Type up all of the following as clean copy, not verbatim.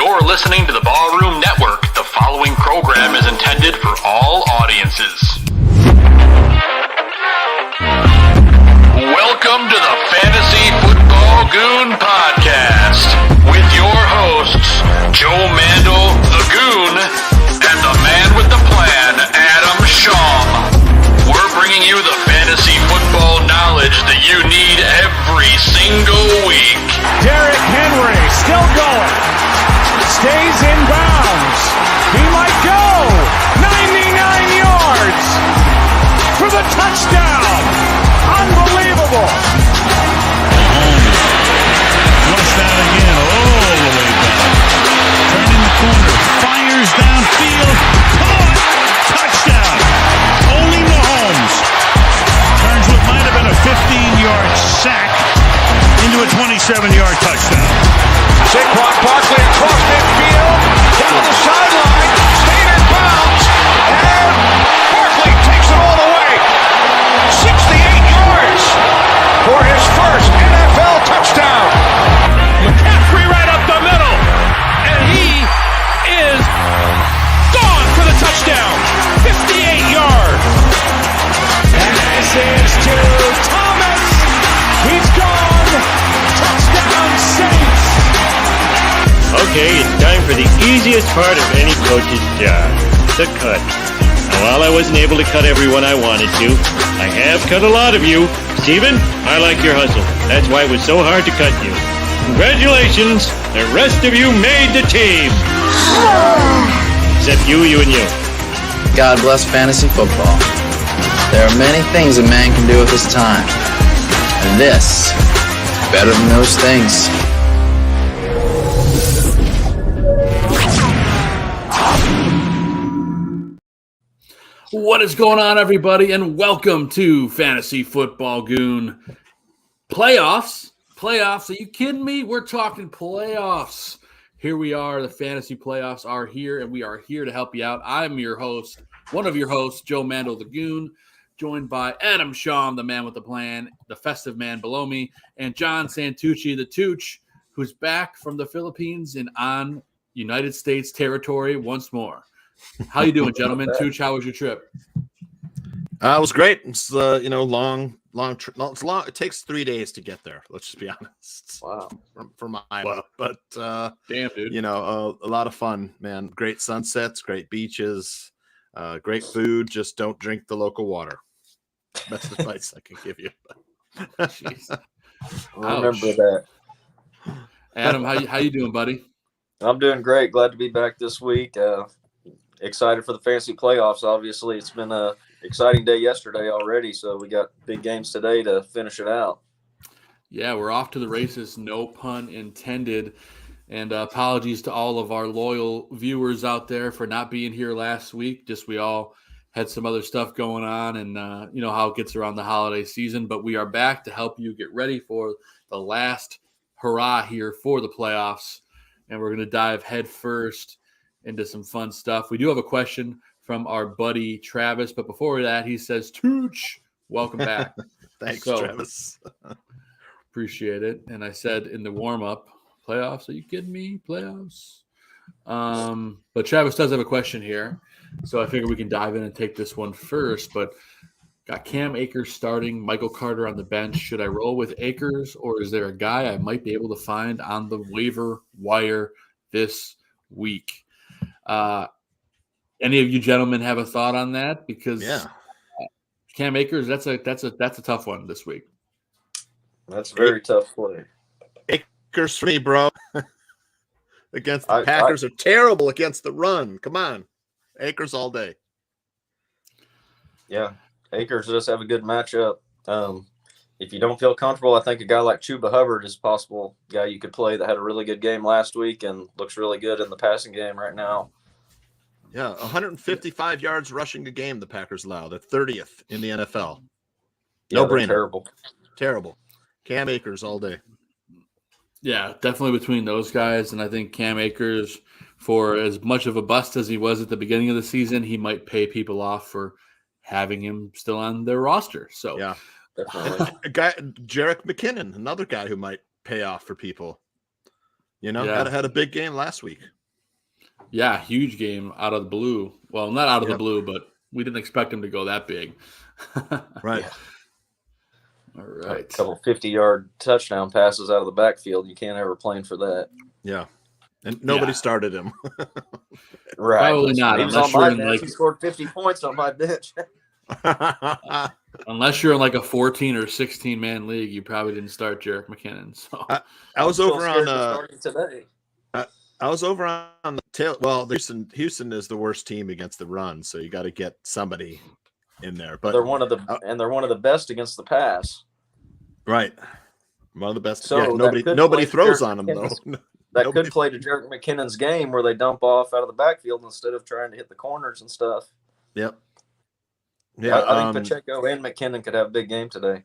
You're listening to the Ballroom Network. The following program is intended for all audiences. Welcome to the Fantasy Football Goon podcast with your hosts, Joe Mandel, the Goon, and the man with the plan, Adam Schaum. We're bringing you the fantasy football knowledge that you need every single week. Derrick Henry still going. Stays in bounds. He might go. 99 yards for the touchdown. Unbelievable. Flushed out again all the way back. Turning the corner. Fires downfield. Caught. Touchdown. Only Mahomes turns what might have been a 15-yard sack into a 27-yard touchdown. Saquon Barkley across midfield, down the sideline, staying in bounds, and Barkley takes it all the way. 68 yards for his first NFL touchdown. McCaffrey right up the middle, and he is gone for the touchdown. 58 yards. And this is to Thomas. He's gone. Touchdown Saints. Okay, it's time for the easiest part of any coach's job, the cut. Now, while I wasn't able to cut everyone I wanted to, I have cut a lot of you. Steven, I like your hustle. That's why it was so hard to cut you. Congratulations, the rest of you made the team. Except you, and you. God bless fantasy football. There are many things a man can do with his time. And this is better than those things. What is going on, everybody, and welcome to Fantasy Football Goon. Playoffs? Are you kidding me? We're talking playoffs. Here we are. The fantasy playoffs are here, and we are here to help you out. I'm your host, one of your hosts, Joe Mandel, the Goon, joined by Adam Schaum, the man with the plan, the festive man below me, and John Santucci, the Tooch, who's back from the Philippines and on United States territory once more. How you doing, gentlemen? Tooch, how was your trip? It was great. It's long trip. No, it's long. It takes 3 days to get there. Let's just be honest. Wow. From Iowa, but damn, dude. A lot of fun, man. Great sunsets, great beaches, great food. Just don't drink the local water. Best advice I can give you. Remember that. Adam, how you doing, buddy? I'm doing great. Glad to be back this week. Excited for the fantasy playoffs. Obviously, it's been a exciting day yesterday already, so we got big games today to finish it out. Yeah, we're off to the races, no pun intended. And apologies to all of our loyal viewers out there for not being here last week. Just we all had some other stuff going on, and you know how it gets around the holiday season. But we are back to help you get ready for the last hurrah here for the playoffs. And we're going to dive head first into some fun stuff. We do have a question from our buddy Travis, but before that, he says, Tooch, welcome back. Thanks, Travis. Appreciate it. And I said in the warm-up, playoffs? Are you kidding me? Playoffs? But Travis does have a question here, so I figure we can dive in and take this one first. But got Cam Akers starting, Michael Carter on the bench. Should I roll with Akers, or is there a guy I might be able to find on the waiver wire this week? Any of you gentlemen have a thought on that? Because Cam Akers, that's a tough one this week. That's a very tough play. Akers for me, bro. Against the Packers are terrible against the run. Come on, Akers all day. Yeah, Akers does have a good matchup. If you don't feel comfortable, I think a guy like Chuba Hubbard is a possible guy you could play that had a really good game last week and looks really good in the passing game right now. Yeah, 155 yards rushing a game the Packers allow. They're 30th in the NFL. No brainer. Terrible. Cam Akers all day. Yeah, definitely between those guys. And I think Cam Akers, for as much of a bust as he was at the beginning of the season, he might pay people off for having him still on their roster. So yeah, definitely. A guy, Jerick McKinnon, another guy who might pay off for people. You know, had a big game last week. Yeah, huge game out of the blue. Well, not out of the blue, but we didn't expect him to go that big. Right. Yeah. All right. A couple 50-yard touchdown passes out of the backfield. You can't ever plan for that. Yeah. And nobody started him. Right. Probably not. He was Unless on my you're in bench. He scored 50 points on my bench. Unless you're in like a 14 or 16 man league, you probably didn't start Jerick McKinnon. So I was over on today. I was over on the tail. Well, Houston is the worst team against the run, so you got to get somebody in there. But they're one of the best against the pass. Right, one of the best. So yeah, nobody throws on them though. That could play to Jerick McKinnon's game where they dump off out of the backfield instead of trying to hit the corners and stuff. Yep. Yeah, I think Pacheco and McKinnon could have a big game today.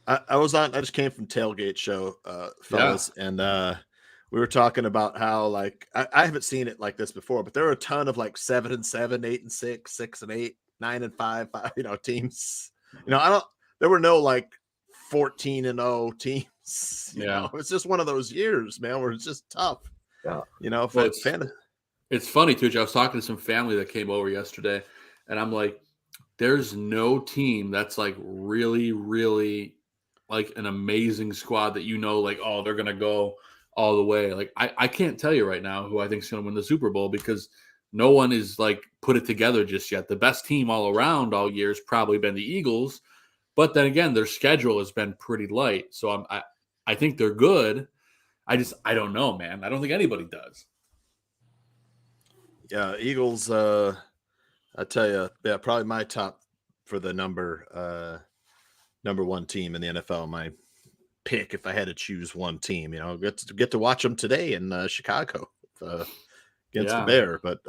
I just came from Tailgate Show, fellas, and we were talking about how like I haven't seen it like this before, but there were a ton of like 7-7, 8-6, 6-8, 9-5, teams. There were no like 14-0 teams. It's just one of those years, man, where it's just tough. Yeah. It's funny too. I was talking to some family that came over yesterday, and I'm like, there's no team that's like really, really like an amazing squad that like, oh, they're gonna go all the way. Like I can't tell you right now who I think is gonna win the Super Bowl because no one is like put it together just yet. The best team all around all year has probably been the Eagles, but then again, their schedule has been pretty light. So I think they're good. I don't know, man. I don't think anybody does. Yeah, Eagles. I tell you, yeah, probably my top for the number one team in the NFL. My pick, if I had to choose one team, get to watch them today in Chicago against the Bear. But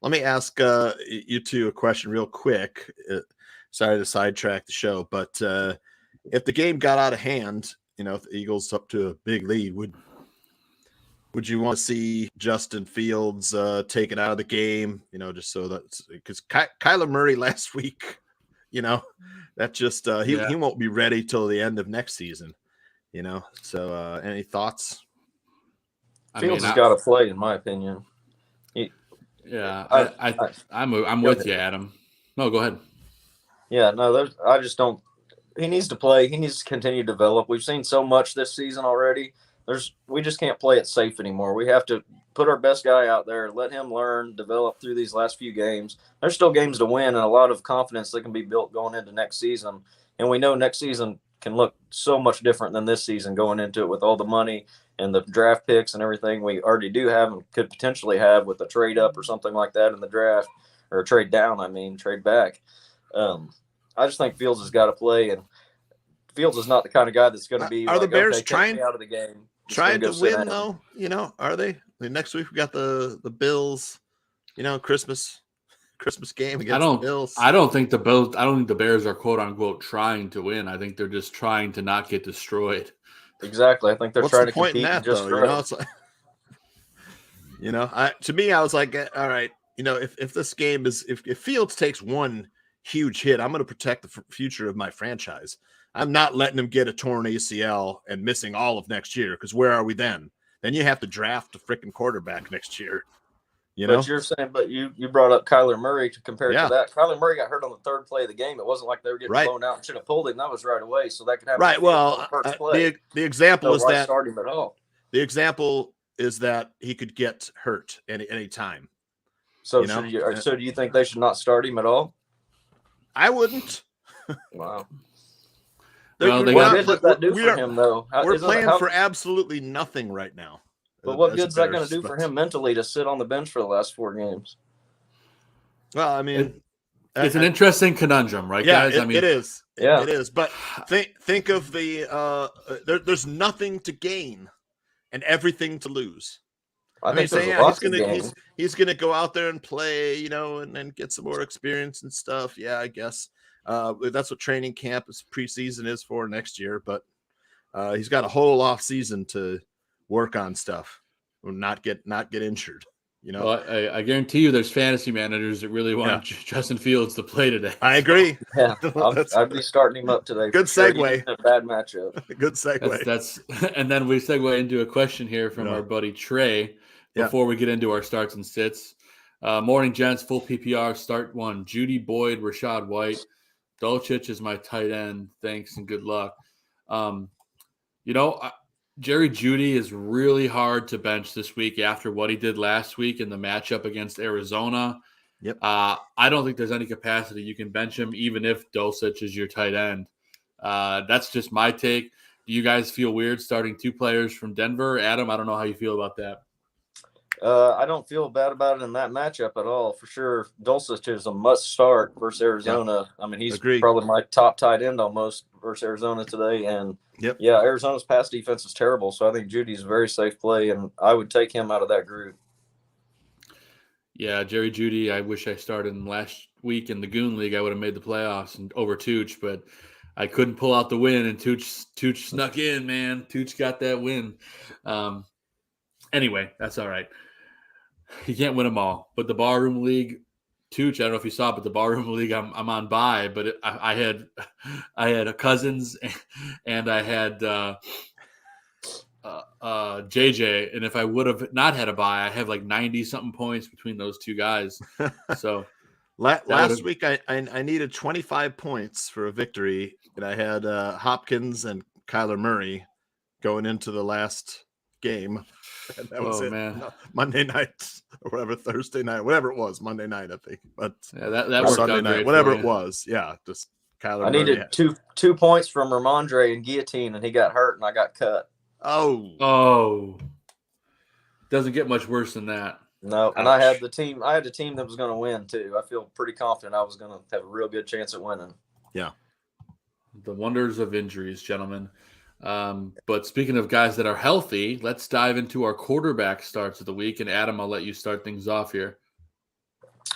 let me ask you two a question real quick. Sorry to sidetrack the show, but if the game got out of hand, if the Eagles up to a big lead, would you want to see Justin Fields taken out of the game? Just so that's because Kyler Murray last week, that just he won't be ready till the end of next season. So any thoughts? Fields has got to play, in my opinion. I'm with you, Adam. No, go ahead. Yeah, no, I just don't. He needs to play. He needs to continue to develop. We've seen so much this season already. We just can't play it safe anymore. We have to put our best guy out there, let him learn, develop through these last few games. There's still games to win and a lot of confidence that can be built going into next season. And we know next season can look so much different than this season going into it with all the money and the draft picks and everything we already do have and could potentially have with a trade up or something like that in the draft, or a trade down, trade back. I just think Fields has got to play, and Fields is not the kind of guy that's going to be. Are the Bears trying out of the game? Trying to win though? Are they? Next week we got the Bills. Christmas game against the Bills. I don't think the Bears are quote unquote trying to win. I think they're just trying to not get destroyed. Exactly. I think they're trying to point compete. In that, though, it's like, to me, I was like, all right, if this game is if Fields takes one huge hit, I'm going to protect the future of my franchise. I'm not letting him get a torn ACL and missing all of next year, because where are we then? Then you have to draft a freaking quarterback next year. But you're saying, you brought up Kyler Murray to compare to that. Kyler Murray got hurt on the third play of the game. It wasn't like they were getting blown out and should have pulled him. That was right away, so that could happen. Right. Well, the example is that start him at all. The example is that he could get hurt any time. So, so do you think they should not start him at all? I wouldn't. Wow. Well, what does that do for him, though? We're playing for absolutely nothing right now. But what good's that going to do for him mentally to sit on the bench for the last 4 games? Well, it's an interesting conundrum, right, guys? It is. Yeah, it is. But think of the there's nothing to gain and everything to lose. He's gonna go out there and play, and get some more experience and stuff. Yeah, I guess that's what training camp is, preseason is for next year. But he's got a whole off season to work on stuff, or not get injured. Well, I guarantee you, there's fantasy managers that really want Justin Fields to play today. I agree. Yeah, I'd be starting him up today. Good segue. A bad matchup. Good segue. That's and then we segue into a question here from our buddy Trey. before we get into our starts and sits. Morning, gents. Full PPR. Start one. Judy, Boyd, Rashad White. Dulcich is my tight end. Thanks and good luck. Jerry Jeudy is really hard to bench this week after what he did last week in the matchup against Arizona. Yep. I don't think there's any capacity you can bench him, even if Dulcich is your tight end. That's just my take. Do you guys feel weird starting 2 players from Denver? Adam, I don't know how you feel about that. I don't feel bad about it in that matchup at all. For sure, Dulcich is a must start versus Arizona. Yeah. I mean, he's probably my top tight end almost versus Arizona today. And Arizona's pass defense is terrible. So I think Judy's a very safe play, and I would take him out of that group. Yeah, Jerry Jeudy, I wish I started him last week in the Goon League. I would have made the playoffs and over Tooch, but I couldn't pull out the win, and Tooch snuck in, man. Tooch got that win. Anyway, that's all right. You can't win them all. But the Barroom League, Tooch, I don't know if you saw it, but the Barroom League, I'm on bye. But I had a Cousins and I had JJ. And if I would have not had a bye, I have like 90-something points between those two guys. So last week I needed 25 points for a victory, and I had Hopkins and Kyler Murray going into the last game. And that was it. Man. Monday night or whatever, Thursday night, whatever it was, Monday night, I think. But that worked Sunday out night, great whatever it was. Yeah, just Kyler I Murray needed two points from Ramondre and Guillotine, and he got hurt, and I got cut. Oh. Doesn't get much worse than that. No, and I had a team that was going to win too. I feel pretty confident I was going to have a real good chance at winning. Yeah. The wonders of injuries, gentlemen. But speaking of guys that are healthy, let's dive into our quarterback starts of the week. And Adam, I'll let you start things off here.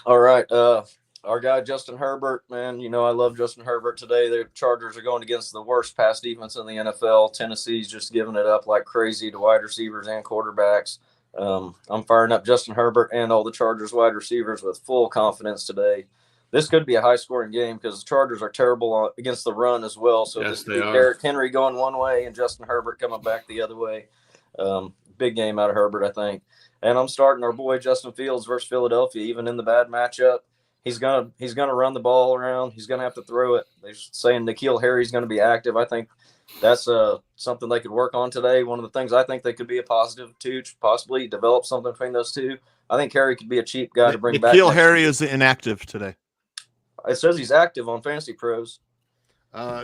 All right. Our guy, Justin Herbert, man, I love Justin Herbert today. The Chargers are going against the worst pass defense in the NFL. Tennessee's just giving it up like crazy to wide receivers and quarterbacks. I'm firing up Justin Herbert and all the Chargers wide receivers with full confidence today. This could be a high-scoring game because the Chargers are terrible against the run as well. So yes, this Derrick Henry going one way and Justin Herbert coming back the other way. Big game out of Herbert, I think. And I'm starting our boy Justin Fields versus Philadelphia. Even in the bad matchup, he's gonna run the ball around. He's gonna have to throw it. They're saying N'Keal Harry's going to be active. I think that's something they could work on today. One of the things I think they could be a positive to possibly develop something between those two. I think Harry could be a cheap guy to bring back. N'Keal Harry is inactive today. It says he's active on Fantasy Pros.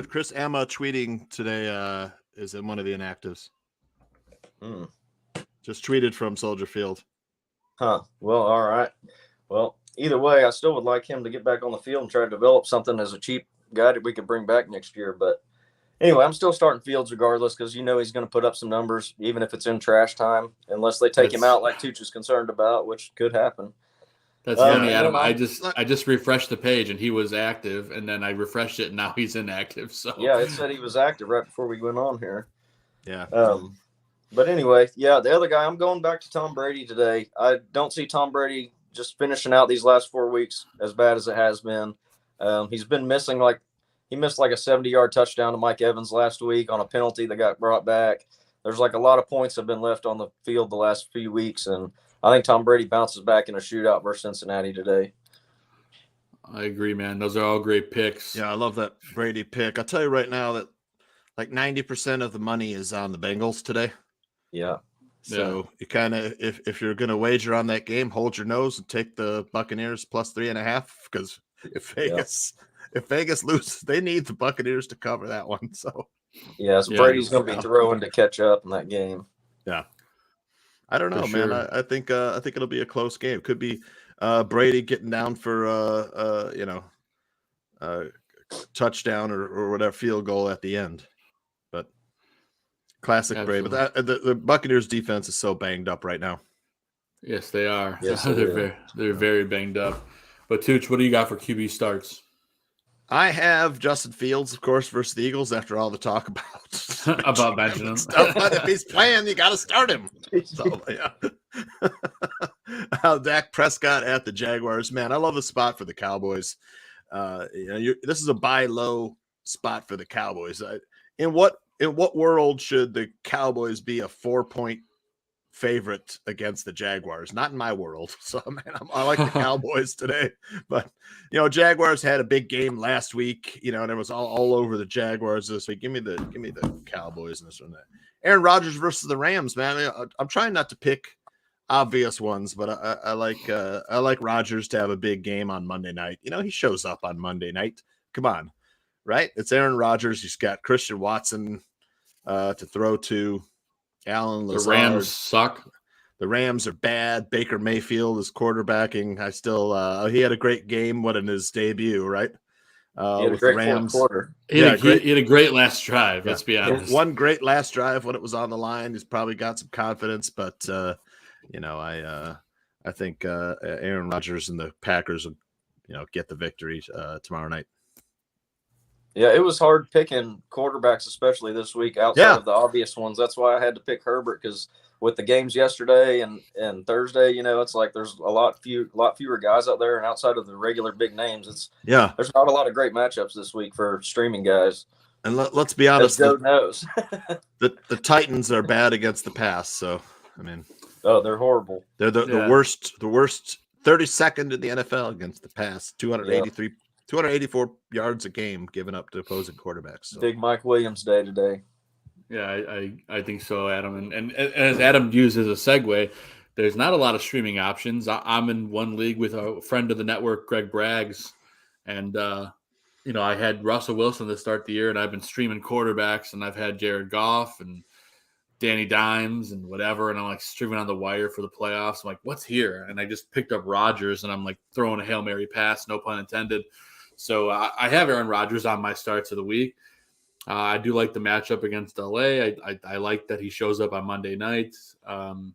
Chris Emma tweeting today is in one of the inactives. Just tweeted from Soldier Field. Huh. Well, all right. Well, either way, I still would like him to get back on the field and try to develop something as a cheap guy that we could bring back next year. But anyway, I'm still starting Fields regardless because he's going to put up some numbers, even if it's in trash time, unless they take him out like Tooch is concerned about, which could happen. That's funny, Adam. I just refreshed the page and he was active, and then I refreshed it and now he's inactive. So yeah, it said he was active right before we went on here. Yeah. But anyway, the other guy, I'm going back to Tom Brady today. I don't see Tom Brady just finishing out these last 4 weeks as bad as it has been. He's been missing he missed like a 70-yard touchdown to Mike Evans last week on a penalty that got brought back. There's like a lot of points have been left on the field the last few weeks, and I think Tom Brady bounces back in a shootout versus Cincinnati today. I agree, man. Those are all great picks. Yeah, I love that Brady pick. I'll tell you right now that like 90% of the money is on the Bengals today. Yeah. So you kind of, if you're going to wager on that game, hold your nose and take the Buccaneers plus 3.5 because if Vegas loses, they need the Buccaneers to cover that one. So Brady's going to be throwing to catch up in that game. Yeah. I don't know, sure. man. I think it'll be a close game. Could be Brady getting down for touchdown or whatever field goal at the end. But classic Brady. But the Buccaneers defense is so banged up right now. Yes, they are. Yes, they're very banged up. But Tooch, what do you got for QB starts? I have Justin Fields, of course, versus the Eagles after all the talk about Benjamin. But if he's playing, you got to start him. So, yeah. Dak Prescott at the Jaguars. Man, I love the spot for the Cowboys. This is a buy low spot for the Cowboys. In what world should the Cowboys be a 4-point favorite against the Jaguars. Not in my world. So, man, I like the Cowboys today. But, Jaguars had a big game last week, and it was all over the Jaguars this week. Give me the Cowboys in this one. Aaron Rodgers versus the Rams, man. I'm trying not to pick obvious ones, but I like Rodgers to have a big game on Monday night. He shows up on Monday night. Come on, right? It's Aaron Rodgers. He's got Christian Watson to throw to. Allen Lazard. The Rams suck. The Rams are bad. Baker Mayfield is quarterbacking. I still he had a great game in his debut, right? He had a great Rams quarter. He had a great last drive. Let's be honest. One great last drive when it was on the line. He's probably got some confidence, but I think Aaron Rodgers and the Packers will get the victory tomorrow night. Yeah, it was hard picking quarterbacks, especially this week, outside of the obvious ones. That's why I had to pick Herbert, because with the games yesterday and Thursday, it's like there's a lot fewer guys out there, and outside of the regular big names, there's not a lot of great matchups this week for streaming guys. And let's be honest, Joe knows the Titans are bad against the pass. So I mean, they're horrible. They're the worst 32nd in the NFL against the pass. 284 yards a game given up to opposing quarterbacks. So. Big Mike Williams day today. Yeah, I think so, Adam. And as Adam used as a segue, there's not a lot of streaming options. I'm in one league with a friend of the network, Greg Braggs, and I had Russell Wilson to start the year, and I've been streaming quarterbacks, and I've had Jared Goff and Danny Dimes and whatever, and I'm like streaming on the wire for the playoffs. I'm like, what's here? And I just picked up Rodgers, and I'm like throwing a Hail Mary pass, no pun intended. So I have Aaron Rodgers on my starts of the week. I do like the matchup against LA. I like that he shows up on Monday night. And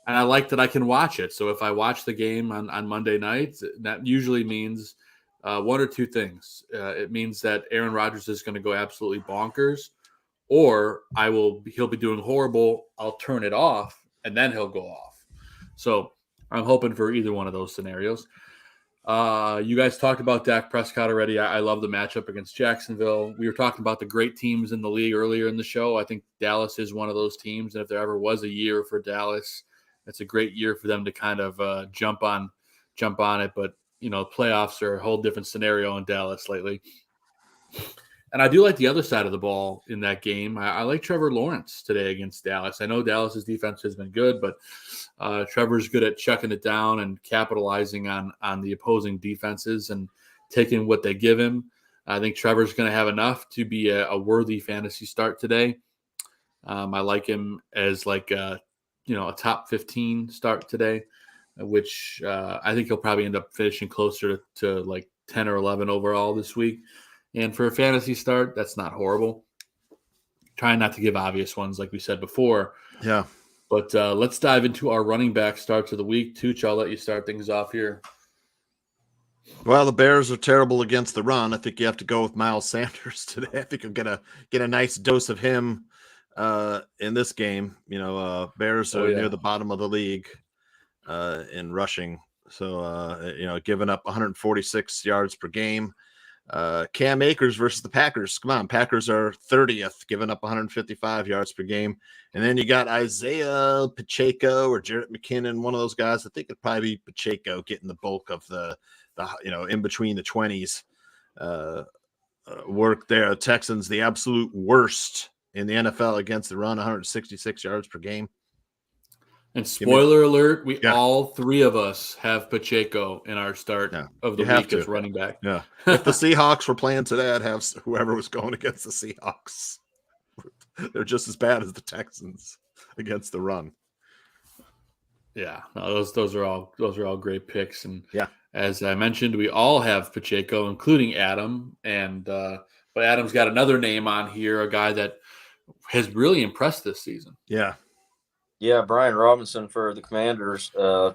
I like that I can watch it. So if I watch the game on Monday night, that usually means one or two things. It means that Aaron Rodgers is going to go absolutely bonkers, or he'll be doing horrible. I'll turn it off, and then he'll go off. So I'm hoping for either one of those scenarios. You guys talked about Dak Prescott already. I love the matchup against Jacksonville. We were talking about the great teams in the league earlier in the show. I think Dallas is one of those teams, and if there ever was a year for Dallas, it's a great year for them to kind of jump on it. But playoffs are a whole different scenario in Dallas lately. And I do like the other side of the ball in that game. I like Trevor Lawrence today against Dallas. I know Dallas's defense has been good, but Trevor's good at chucking it down and capitalizing on the opposing defenses and taking what they give him. I think Trevor's going to have enough to be a worthy fantasy start today. I like him as like a top 15 start today, which I think he'll probably end up finishing closer to like 10 or 11 overall this week. And for a fantasy start, that's not horrible. Trying not to give obvious ones like we said before. Yeah. But let's dive into our running back starts of the week. Tooch, I'll let you start things off here. Well, the Bears are terrible against the run. I think you have to go with Miles Sanders today. I think you're going to get a nice dose of him in this game. Bears are near the bottom of the league in rushing. So, giving up 146 yards per game. Cam Akers versus the Packers. Come on, Packers are 30th, giving up 155 yards per game. And then you got Isaiah Pacheco or Jarrett McKinnon, one of those guys. I think it'd probably be Pacheco getting the bulk of the in between the 20s work there. Texans, the absolute worst in the NFL against the run, 166 yards per game. And spoiler alert, all three of us have Pacheco in our start of the week as running back. Yeah. If the Seahawks were playing today, I'd have whoever was going against the Seahawks. They're just as bad as the Texans against the run. Yeah, no, those are all great picks. And as I mentioned, we all have Pacheco, including Adam. And but Adam's got another name on here, a guy that has really impressed this season. Yeah. Yeah, Brian Robinson for the Commanders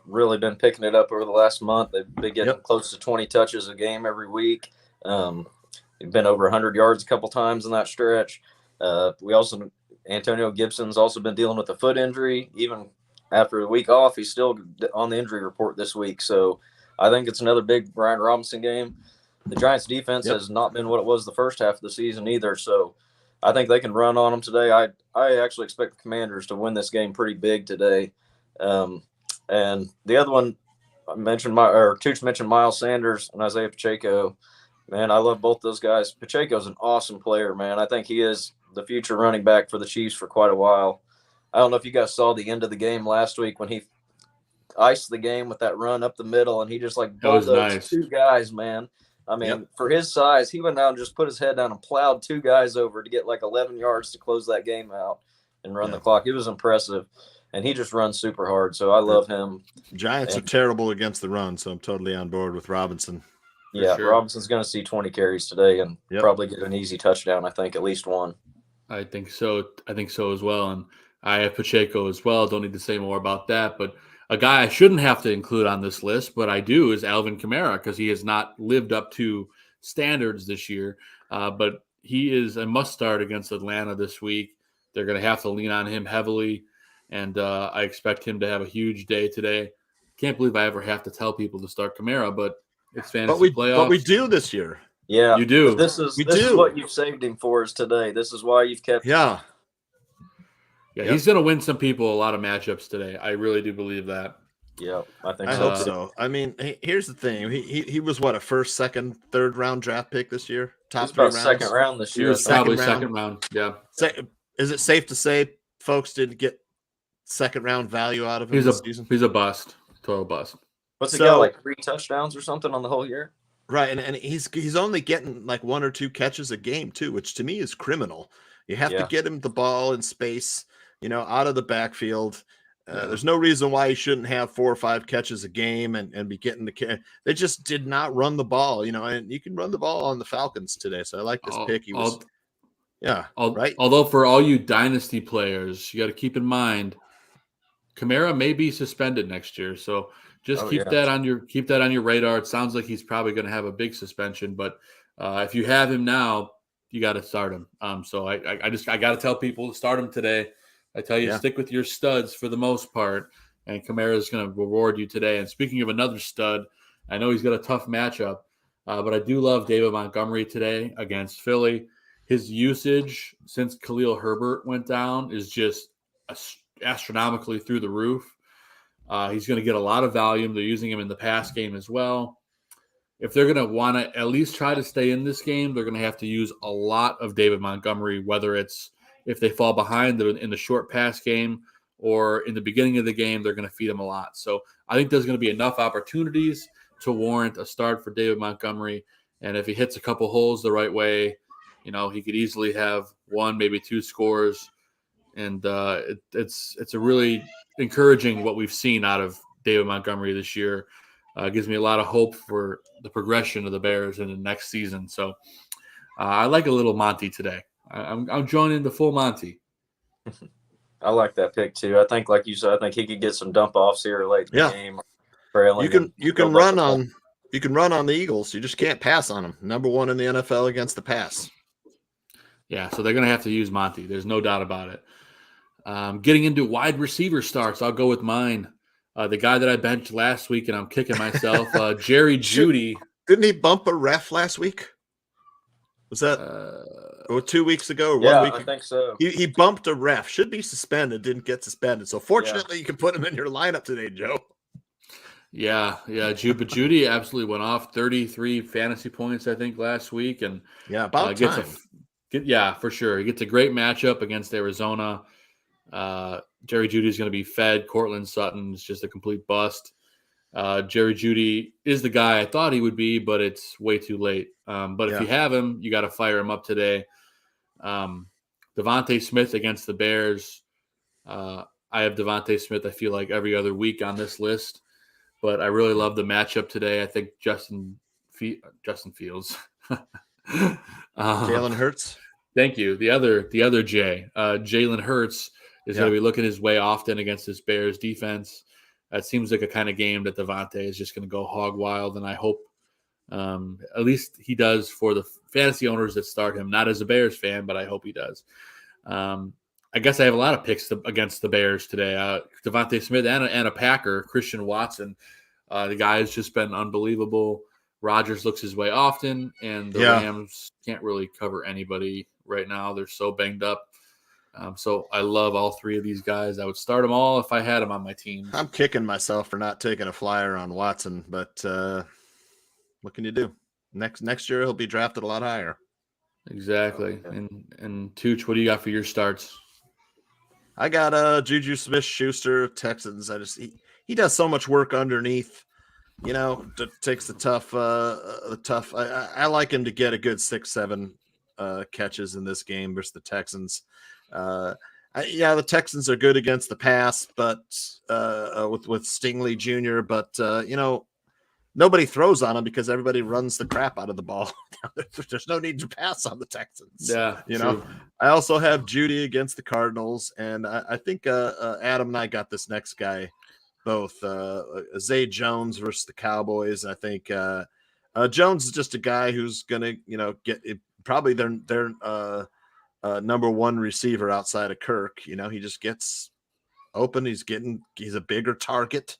really been picking it up over the last month. They've been getting close to 20 touches a game every week. They've been over 100 yards a couple times in that stretch. Antonio Gibson's also been dealing with a foot injury. Even after a week off, he's still on the injury report this week. So I think it's another big Brian Robinson game. The Giants' defense has not been what it was the first half of the season either. So I think they can run on them today. I actually expect the Commanders to win this game pretty big today. And the other one Tooch mentioned Miles Sanders and Isaiah Pacheco. Man, I love both those guys. Pacheco's an awesome player, man. I think he is the future running back for the Chiefs for quite a while. I don't know if you guys saw the end of the game last week when he iced the game with that run up the middle, and he just like bulldozed two guys, man. I mean, for his size, he went down and just put his head down and plowed two guys over to get like 11 yards to close that game out and run the clock. It was impressive, and he just runs super hard, so I love him. Giants are terrible against the run, so I'm totally on board with Robinson. Yeah, sure. Robinson's going to see 20 carries today and probably get an easy touchdown, I think, at least one. I think so. I think so as well, and I have Pacheco as well. Don't need to say more about that, but a guy I shouldn't have to include on this list, but I do, is Alvin Kamara, because he has not lived up to standards this year. But he is a must-start against Atlanta this week. They're going to have to lean on him heavily, and I expect him to have a huge day today. Can't believe I ever have to tell people to start Kamara, but it's fantasy playoffs. But we do this year. Yeah, you do. This is what you've saved him for is today. This is why you've kept him. Yeah, he's going to win some people a lot of matchups today. I really do believe that. Yeah, I hope so. I mean, here's the thing. He was what, a first, second, third round draft pick this year? Top 3 rounds? Second round this year. He was probably second round. Yeah. Is it safe to say folks didn't get second round value out of him this season? He's a bust. Total bust. What's he got, like 3 touchdowns or something on the whole year? Right, and he's only getting like 1 or 2 catches a game too, which to me is criminal. You have to get him the ball in space, out of the backfield. There's no reason why he shouldn't have 4 or 5 catches a game and be getting the. They just did not run the ball, and you can run the ball on the Falcons today. So I like this pick. He was, right. Although for all you dynasty players, you got to keep in mind, Kamara may be suspended next year, so just keep that on your radar. It sounds like he's probably going to have a big suspension, but if you have him now, you got to start him. So I got to tell people to start him today. I tell you, stick with your studs for the most part, and Kamara is going to reward you today. And speaking of another stud, I know he's got a tough matchup, but I do love David Montgomery today against Philly. His usage since Khalil Herbert went down is just astronomically through the roof. He's going to get a lot of volume. They're using him in the pass game as well. If they're going to want to at least try to stay in this game, they're going to have to use a lot of David Montgomery, whether it's if they fall behind in the short pass game or in the beginning of the game, they're going to feed him a lot. So I think there's going to be enough opportunities to warrant a start for David Montgomery. And if he hits a couple holes the right way, he could easily have 1, maybe 2 scores. And it's a really encouraging what we've seen out of David Montgomery this year. Gives me a lot of hope for the progression of the Bears in the next season. So I like a little Monty today. I'm joining the full Monty. I like that pick too. I think, like you said, I think he could get some dump offs here late in the game. You can run on the Eagles. You just can't pass on them. Number 1 in the NFL against the pass. Yeah, so they're going to have to use Monty. There's no doubt about it. Getting into wide receiver starts, I'll go with mine. The guy that I benched last week, and I'm kicking myself, Jerry Jeudy. Didn't he bump a ref last week? Was that 2 weeks ago? Or 1 week? I think so. He bumped a ref. Should be suspended. Didn't get suspended. So fortunately, you can put him in your lineup today, Joe. Yeah. Jeudy absolutely went off 33 fantasy points, I think, last week, and about time. For sure. He gets a great matchup against Arizona. Jerry Jeudy is going to be fed. Cortland Sutton is just a complete bust. Jerry Jeudy is the guy I thought he would be, but it's way too late. But if you have him, you got to fire him up today. Devontae Smith against the Bears. I have Devontae Smith, I feel like, every other week on this list. But I really love the matchup today. I think Justin Fields. Jalen Hurts. Thank you. The other Jay. Jalen Hurts is going to be looking his way often against this Bears defense. It seems like a kind of game that Devontae is just going to go hog wild, and I hope at least he does for the fantasy owners that start him. Not as a Bears fan, but I hope he does. I guess I have a lot of picks against the Bears today. Devontae Smith and a Packer, Christian Watson. The guy has just been unbelievable. Rodgers looks his way often, and the Rams can't really cover anybody right now. They're so banged up. So I love all three of these guys. I would start them all if I had them on my team. I'm kicking myself for not taking a flyer on Watson, but what can you do? Next year he'll be drafted a lot higher. Exactly. And Tooch, what do you got for your starts? I got Juju Smith-Schuster, Texans. He does so much work underneath. Takes the tough. I like him to get a good 6-7 catches in this game versus the Texans. The Texans are good against the pass, but with Stingley Jr. But nobody throws on him because everybody runs the crap out of the ball. There's no need to pass on the Texans. Yeah, true. I also have Judy against the Cardinals, and I think Adam and I got this next guy. Both Zay Jones versus the Cowboys. I think Jones is just a guy who's gonna, get probably their number one receiver outside of Kirk. He just gets open. He's a bigger target,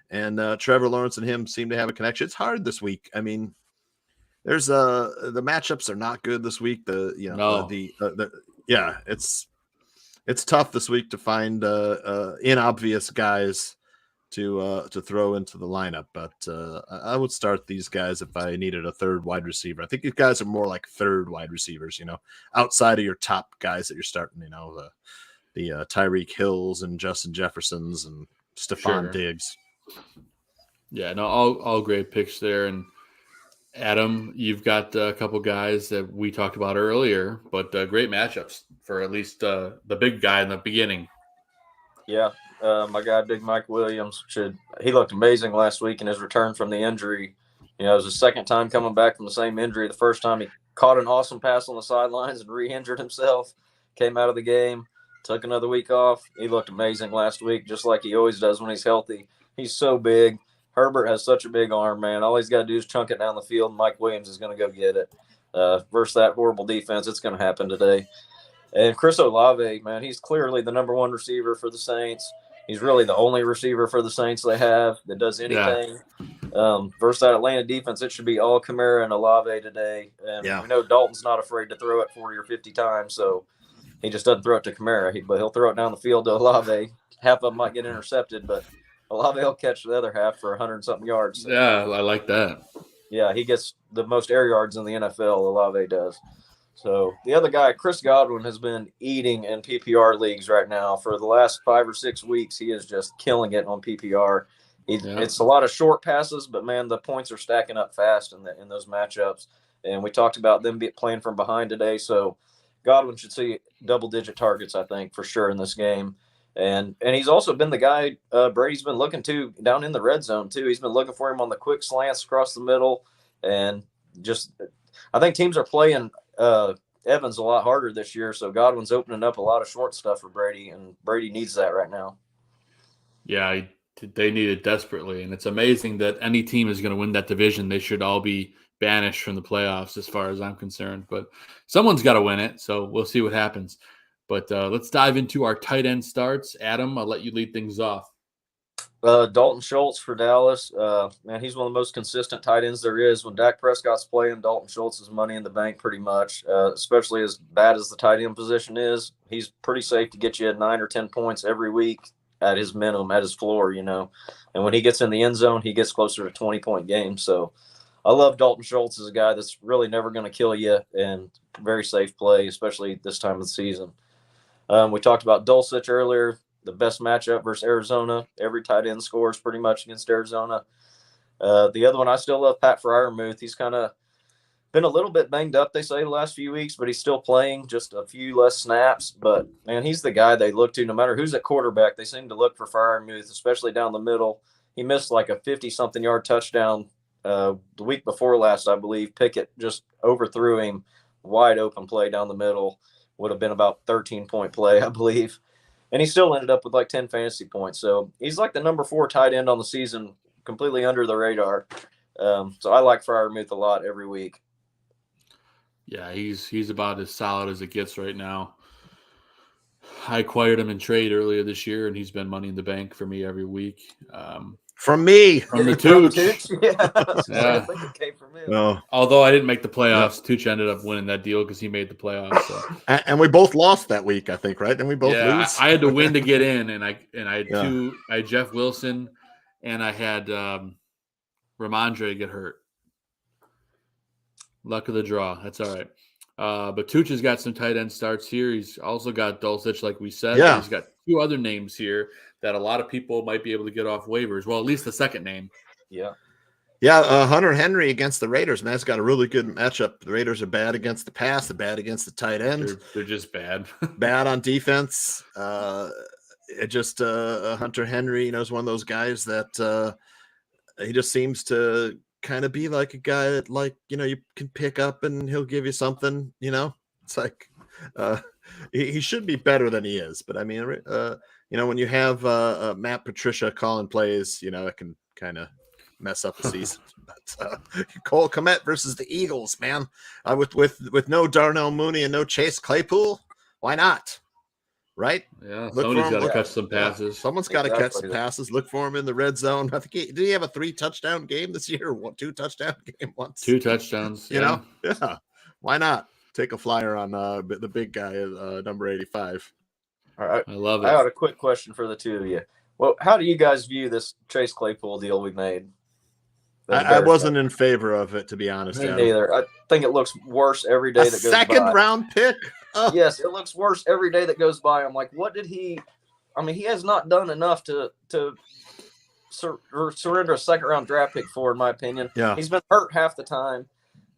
and Trevor Lawrence and him seem to have a connection. It's hard this week. I mean, there's the matchups are not good this week. It's tough this week to find inobvious guys to throw into the lineup, but I would start these guys if I needed a third wide receiver. I think these guys are more like third wide receivers, outside of your top guys that you're starting, the Tyreek Hills and Justin Jeffersons and Stephon Diggs. Yeah, no, all great picks there. And Adam, you've got a couple guys that we talked about earlier, but great matchups for at least the big guy in the beginning. Yeah. My guy, Big Mike Williams, he looked amazing last week in his return from the injury. It was his second time coming back from the same injury. The first time he caught an awesome pass on the sidelines and re-injured himself, came out of the game, took another week off. He looked amazing last week, just like he always does when he's healthy. He's so big. Herbert has such a big arm, man. All he's got to do is chunk it down the field, and Mike Williams is going to go get it. Versus that horrible defense, it's going to happen today. And Chris Olave, man, he's clearly the number one receiver for the Saints. He's really the only receiver for the Saints they have that does anything. Versus that Atlanta defense, it should be all Kamara and Olave today. And we know Dalton's not afraid to throw it 40 or 50 times, so he just doesn't throw it to Kamara. But he'll throw it down the field to Olave. Half of them might get intercepted, but Olave will catch the other half for 100-something yards. So. Yeah, I like that. Yeah, he gets the most air yards in the NFL, Olave does. So the other guy, Chris Godwin, has been eating in PPR leagues right now. For the last 5 or 6 weeks, he is just killing it on PPR. It's a lot of short passes, but, man, the points are stacking up fast in those matchups. And we talked about them playing from behind today. So Godwin should see double-digit targets, I think, for sure in this game. And he's also been the guy Brady's been looking to down in the red zone, too. He's been looking for him on the quick slants across the middle. And just I think teams are playing Evans a lot harder this year, so Godwin's opening up a lot of short stuff for Brady, and Brady needs that right now. Yeah, they need it desperately, and it's amazing that any team is going to win that division. They should all be banished from the playoffs as far as I'm concerned, but someone's got to win it, so we'll see what happens. But let's dive into our tight end starts. Adam, I'll let you lead things off. Dalton Schultz for Dallas. Man, he's one of the most consistent tight ends there is. When Dak Prescott's playing, Dalton Schultz is money in the bank pretty much, especially as bad as the tight end position is. He's pretty safe to get you 9 or 10 points every week at his minimum, at his floor, And when he gets in the end zone, he gets closer to 20-point games. So I love Dalton Schultz as a guy that's really never going to kill you and very safe play, especially this time of the season. We talked about Dulcich earlier. The best matchup versus Arizona. Every tight end scores pretty much against Arizona. The other one, I still love Pat Freiermuth. He's kind of been a little bit banged up, they say, the last few weeks, but he's still playing, just a few less snaps. But, man, he's the guy they look to. No matter who's at quarterback, they seem to look for Freiermuth, especially down the middle. He missed like a 50-something yard touchdown the week before last, I believe. Pickett just overthrew him. Wide open play down the middle. Would have been about 13-point play, I believe. And he still ended up with like 10 fantasy points. So he's like the number 4 tight end on the season, completely under the radar. So I like Freiermuth a lot every week. Yeah, he's about as solid as it gets right now. I acquired him in trade earlier this year, and he's been money in the bank for me every week. From me. From the From Tooch. Yeah, Yeah. I think it came from him. No. Although I didn't make the playoffs, Tooch ended up winning that deal because he made the playoffs. So. And we both lost that week, I think, right? Didn't we both lose? I had to win to get in, and I had Yeah. I had Jeff Wilson, and I had Ramondre get hurt. Luck of the draw. That's all right. But Tooch has got some tight end starts here. He's also got Dulcich, like we said. Yeah. He's got two other names here that a lot of people might be able to get off waivers. Well, at least the second name. Yeah. Yeah, Hunter Henry against the Raiders, man, it's got a really good matchup. The Raiders are bad against the pass, they're bad against the tight end. They're just bad. Bad on defense. Hunter Henry, is one of those guys that he just seems to kind of be like a guy that, you can pick up and he'll give you something. It's like he should be better than he is. But I mean, when you have Matt Patricia calling plays, it can kind of mess up the season. But Cole Kmet versus the Eagles, man, with no Darnell Mooney and no Chase Claypool, why not? Right? Yeah, somebody's got to catch some passes. Someone's got to catch some passes. Look for him in the red zone. I think did he have a 3-touchdown game this year? 2-touchdown game once. 2 touchdowns. Yeah. Why not take a flyer on the big guy, number 85? All right, I love it. I got a quick question for the two of you. Well, how do you guys view this Chase Claypool deal we made? I wasn't in favor of it, to be honest. Me neither. I think it looks worse every day that goes by. Second round pick. Oh. Yes, it looks worse every day that goes by. I'm like, what did he? I mean, he has not done enough to surrender a second round draft pick for, in my opinion. Yeah, he's been hurt half the time.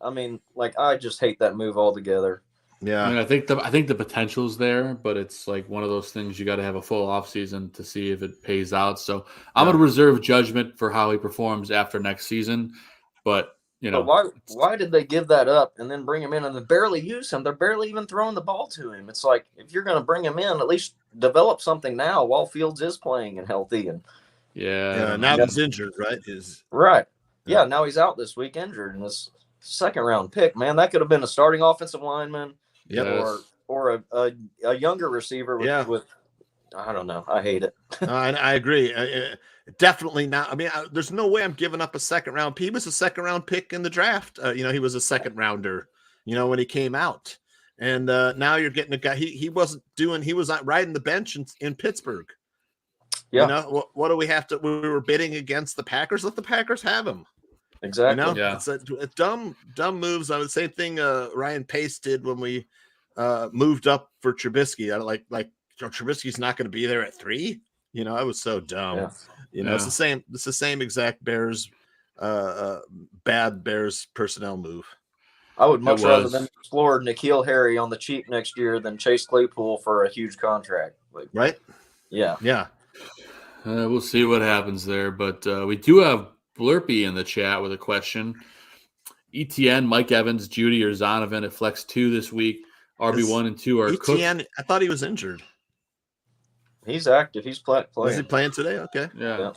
I mean, I just hate that move altogether. Yeah, I mean, I think the potential's there, but it's like one of those things you got to have a full offseason to see if it pays out. So I'm going to reserve judgment for how he performs after next season. But But why did they give that up and then bring him in and then barely use him? They're barely even throwing the ball to him. It's like, if you're going to bring him in, at least develop something now while Fields is playing and healthy. And now he's injured, right? Right. Yeah, now he's out this week injured, and this second round pick, man, that could have been a starting offensive lineman. Or a younger receiver with I don't know. I hate it. I agree. Definitely not. I mean, there's no way I'm giving up a second round. He was a second round pick in the draft. He was a second rounder, when he came out. And now you're getting a guy. He wasn't doing. He was riding the bench in Pittsburgh. Yeah. What do we have to? We were bidding against the Packers. Let the Packers have him. Exactly. It's a dumb moves. The same thing Ryan Pace did when we moved up for Trubisky. Trubisky's not going to be there at 3. I was so dumb. Yeah. It's the same exact Bears, bad Bears personnel move. I would much rather than explore N'Keal Harry on the cheap next year than Chase Claypool for a huge contract. Right? Yeah. Yeah. We'll see what happens there, but we do have Blurpy in the chat with a question. ETN, Mike Evans, Judy, or Zonovan at Flex 2 this week. RB1 and 2 are ETN. I thought he was injured. He's active. He's playing. Is he playing today? Okay. Yeah.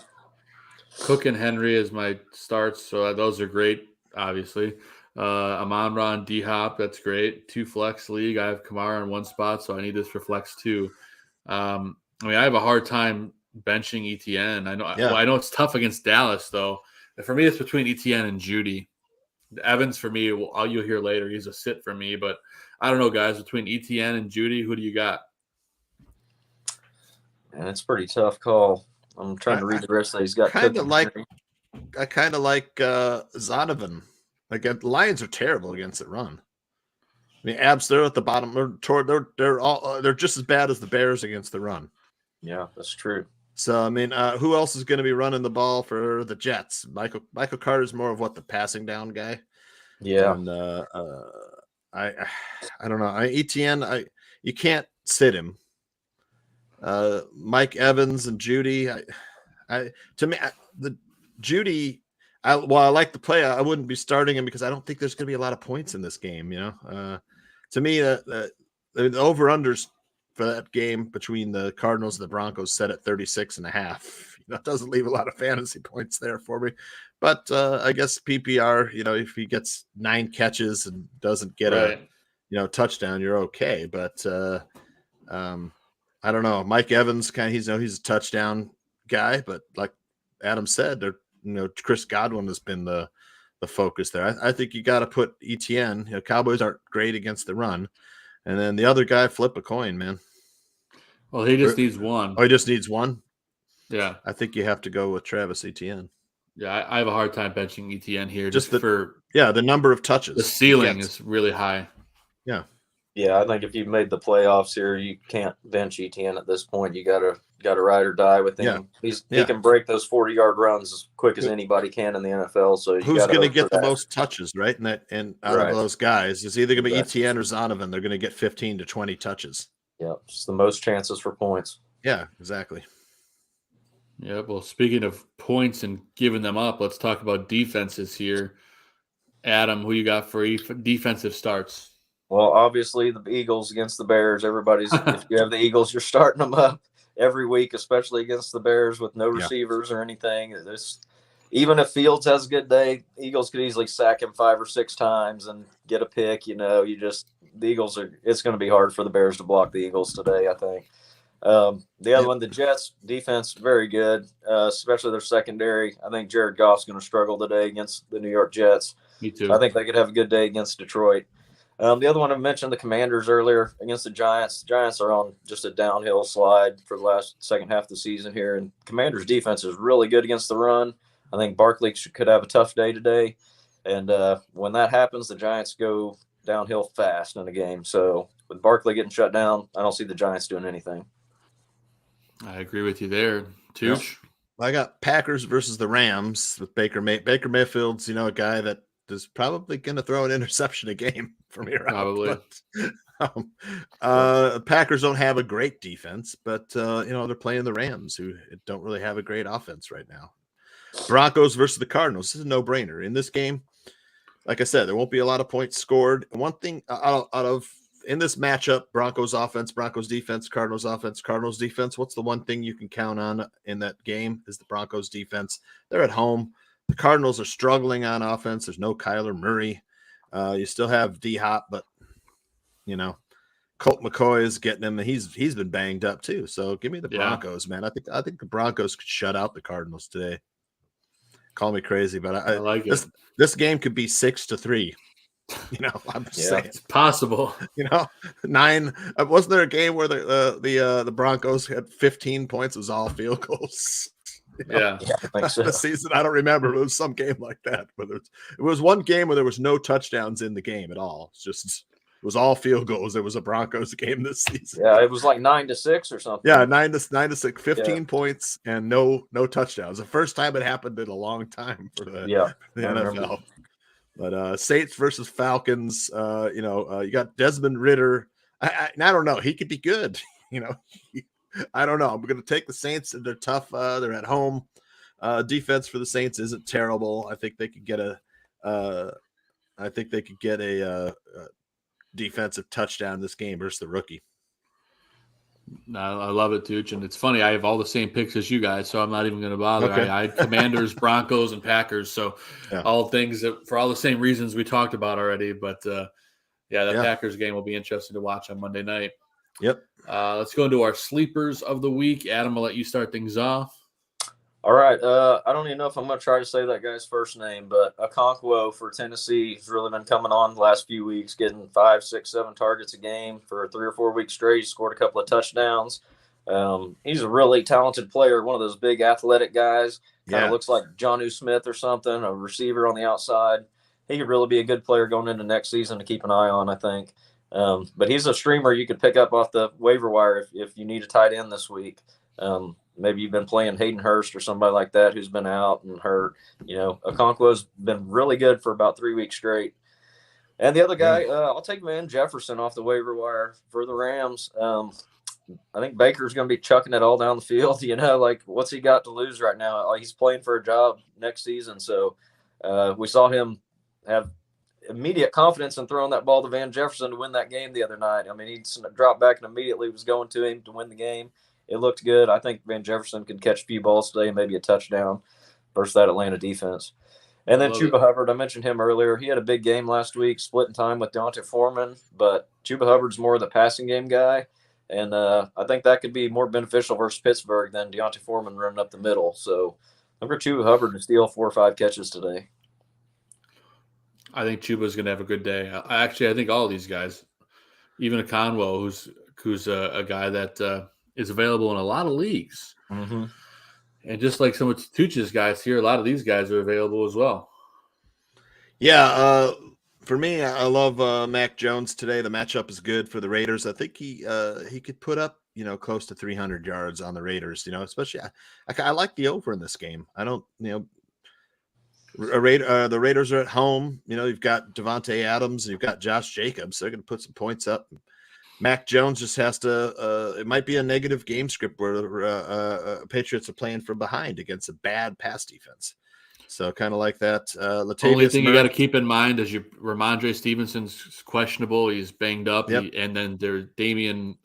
Cook and Henry is my starts, so those are great, obviously. Amon-Ra and D-Hop, that's great. 2 Flex league. I have Kamara in 1 spot, so I need this for Flex 2. I have a hard time benching ETN. I know it's tough against Dallas, though. For me, it's between ETN and Judy. Evans, for me, you'll hear later. He's a sit for me, but I don't know, guys. Between ETN and Judy, who do you got? And it's a pretty tough call. I'm trying to read the rest of that. He's got I kind of like Zonovan. The Lions are terrible against the run. I mean, Abs, they're at the bottom. They're just as bad as the Bears against the run. Yeah, that's true. So I mean, who else is going to be running the ball for the Jets? Michael Carter's more of the passing down guy. Yeah. And I don't know. ETN, you can't sit him. Mike Evans and Judy. Judy. While I like the play, I wouldn't be starting him because I don't think there's going to be a lot of points in this game. To me, the over-unders for that game between the Cardinals and the Broncos set at 36.5. That doesn't leave a lot of fantasy points there for me. But I guess PPR, if he gets 9 catches and doesn't get a touchdown, you're okay. But I don't know. Mike Evans he's a touchdown guy, but Adam said, Chris Godwin has been the focus there. I think you got to put ETN. Cowboys aren't great against the run, and then the other guy flip a coin, man. Well, he just needs one. Oh, he just needs one. Yeah, I think you have to go with Travis Etienne. Yeah, I have a hard time benching ETN here the number of touches. The ceiling is really high. Yeah. Yeah, I think if you've made the playoffs here, you can't bench ETN at this point. You gotta ride or die with him. Yeah. He can break those 40-yard runs as quick as anybody can in the NFL. So who's going to get the most touches, right? And out of those guys, it's either going to be ETN or Zonovan. They're going to get 15 to 20 touches. Yeah, it's the most chances for points. Yeah, exactly. Yeah, well, speaking of points and giving them up, let's talk about defenses here. Adam, who you got for defensive starts? Well, obviously the Eagles against the Bears. If you have the Eagles, you're starting them up every week, especially against the Bears with no receivers or anything. Even if Fields has a good day, Eagles could easily sack him 5 or 6 times and get a pick. The Eagles it's going to be hard for the Bears to block the Eagles today, I think. The other one, the Jets defense, very good, especially their secondary. I think Jared Goff's going to struggle today against the New York Jets. Me too. So I think they could have a good day against Detroit. The other one I mentioned, the Commanders earlier against the Giants. The Giants are on just a downhill slide for the second half of the season here, and Commanders defense is really good against the run. I think Barkley could have a tough day today, and when that happens, the Giants go downhill fast in the game. So with Barkley getting shut down, I don't see the Giants doing anything. I agree with you there, Tooch. Well, I got Packers versus the Rams with Baker Mayfield's, a guy that is probably going to throw an interception a game from here out. Probably. Packers don't have a great defense, but they're playing the Rams, who don't really have a great offense right now. Broncos versus the Cardinals. This is a no-brainer. In this game, like I said, there won't be a lot of points scored. One thing in this matchup, Broncos offense, Broncos defense, Cardinals offense, Cardinals defense, what's the one thing you can count on in that game is the Broncos defense. They're at home. The Cardinals are struggling on offense. There's no Kyler Murray. You still have D-Hop, but, Colt McCoy is getting him. He's been banged up too. So give me the Broncos, man. I think the Broncos could shut out the Cardinals today. Call me crazy, but I like it. This game could be 6-3. I'm just saying it's possible. 9. Wasn't there a game where the Broncos had 15 points? It was all field goals. Yeah, I think so. The season, I don't remember. It was some game like that. But it was one game where there was no touchdowns in the game at all. It was all field goals. It was a Broncos game this season. Yeah, it was like 9-6 or something. Yeah, 9-6, 15 points and no touchdowns. The first time it happened in a long time for the NFL. But Saints versus Falcons, you got Desmond Ridder. I don't know. He could be good. I don't know. I'm going to take the Saints. They're tough. They're at home. Defense for the Saints isn't terrible. I think they could get a defensive touchdown this game versus the rookie. I love it, Tooch. And it's funny. I have all the same picks as you guys, so I'm not even going to bother. Okay. I had Commanders, Broncos, and Packers. So all things that for all the same reasons we talked about already. But Packers game will be interesting to watch on Monday night. Yep. Let's go into our sleepers of the week. Adam, I'll let you start things off. All right. I don't even know if I'm going to try to say that guy's first name, but Okonkwo for Tennessee has really been coming on the last few weeks, getting 5, 6, 7 targets a game for 3 or 4 weeks straight. He scored a couple of touchdowns. He's a really talented player, one of those big athletic guys. Kind of looks like Jonnu Smith or something, a receiver on the outside. He could really be a good player going into next season to keep an eye on, I think. But he's a streamer you could pick up off the waiver wire if you need a tight end this week. Maybe you've been playing Hayden Hurst or somebody like that who's been out and hurt. Okonkwo's been really good for about 3 weeks straight. And the other guy, I'll take Van Jefferson off the waiver wire for the Rams. I think Baker's going to be chucking it all down the field. What's he got to lose right now? He's playing for a job next season. So we saw him have immediate confidence in throwing that ball to Van Jefferson to win that game the other night. I mean, he dropped back and immediately was going to him to win the game. It looked good. I think Van Jefferson could catch a few balls today and maybe a touchdown versus that Atlanta defense. And then Chuba Hubbard, I mentioned him earlier. He had a big game last week, splitting time with Deontay Foreman, but Chuba Hubbard's more of the passing game guy. And I think that could be more beneficial versus Pittsburgh than Deontay Foreman running up the middle. So Look for Chuba Hubbard to steal 4 or 5 catches today. I think Chuba's going to have a good day. I think all of these guys, even a Conwell, who's a guy that is available in a lot of leagues. Mm-hmm. And just like some of Tucci's guys here, a lot of these guys are available as well. Yeah, for me, I love Mac Jones today. The matchup is good for the Raiders. I think he could put up, close to 300 yards on the Raiders, especially I like the over in this game. I don't, the Raiders are at home. You've got Devontae Adams, you've got Josh Jacobs. They're going to put some points up. Mac Jones just has to. It might be a negative game script where Patriots are playing from behind against a bad pass defense. So kind of like that. Only thing you got to keep in mind is Ramondre Stevenson's questionable. He's banged up, yep. And then Damian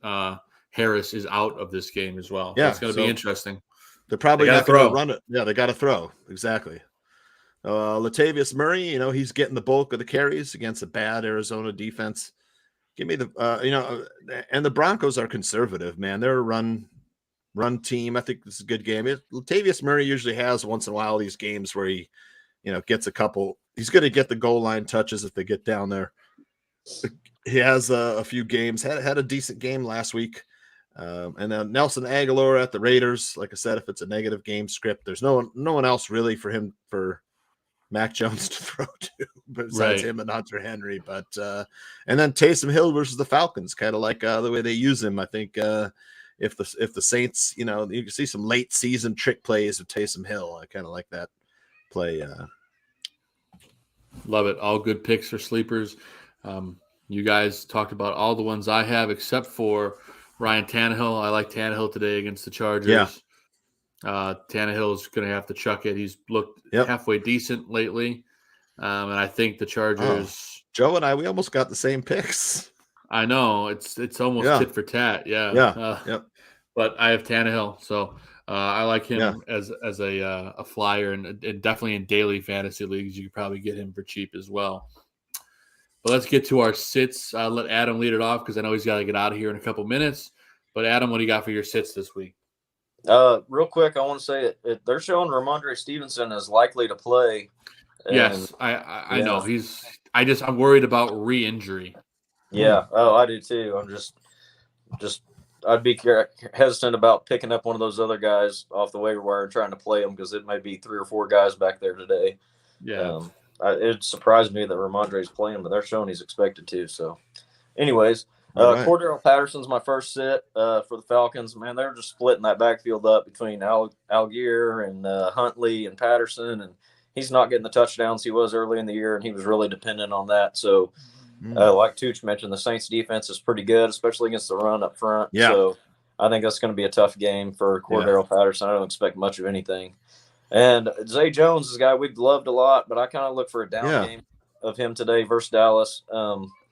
Harris is out of this game as well. Yeah, so it's going to be interesting. They're probably not going to run it. Yeah, they got to throw exactly. Latavius Murray, he's getting the bulk of the carries against a bad Arizona defense. Give me the, and the Broncos are conservative, man. They're a run team. I think this is a good game. Latavius Murray usually has once in a while these games where he, gets a couple. He's going to get the goal line touches if they get down there. He has a few games. Had a decent game last week. And then Nelson Aguilar at the Raiders. Like I said, if it's a negative game script, there's no one else really for Mac Jones to throw to besides him and Hunter Henry. But and then Taysom Hill versus the Falcons, kind of like the way they use him. I think if the Saints, you can see some late season trick plays with Taysom Hill. I kind of like that play. Love it. All good picks for sleepers. You guys talked about all the ones I have except for Ryan Tannehill. I like Tannehill today against the Chargers. Yeah. Tannehill is going to have to chuck it. He's looked halfway decent lately. And I think the Chargers. Joe and we almost got the same picks. I know. It's almost tit for tat. Yeah. Yep. But I have Tannehill. So I like him as a flyer and definitely in daily fantasy leagues. You could probably get him for cheap as well. But let's get to our sits. I'll let Adam lead it off because I know he's got to get out of here in a couple minutes. But Adam, what do you got for your sits this week? Real quick, I want to say they're showing Ramondre Stevenson as likely to play. Yes, I know. I'm worried about re-injury. Yeah. Oh, I do too. I'm just I'd be hesitant about picking up one of those other guys off the waiver wire and trying to play them because it might be 3 or 4 guys back there today. Yeah. It surprised me that Ramondre's playing, but they're showing he's expected to. So, anyways. Right. Cordero Patterson's my first sit for the Falcons. Man, they're just splitting that backfield up between Algier and Huntley and Patterson, and he's not getting the touchdowns he was early in the year, and he was really dependent on that. So, like Tooch mentioned, the Saints' defense is pretty good, especially against the run up front. Yeah. So, I think that's going to be a tough game for Cordero Patterson. I don't expect much of anything. And Zay Jones is a guy we've loved a lot, but I kind of look for a down game of him today versus Dallas.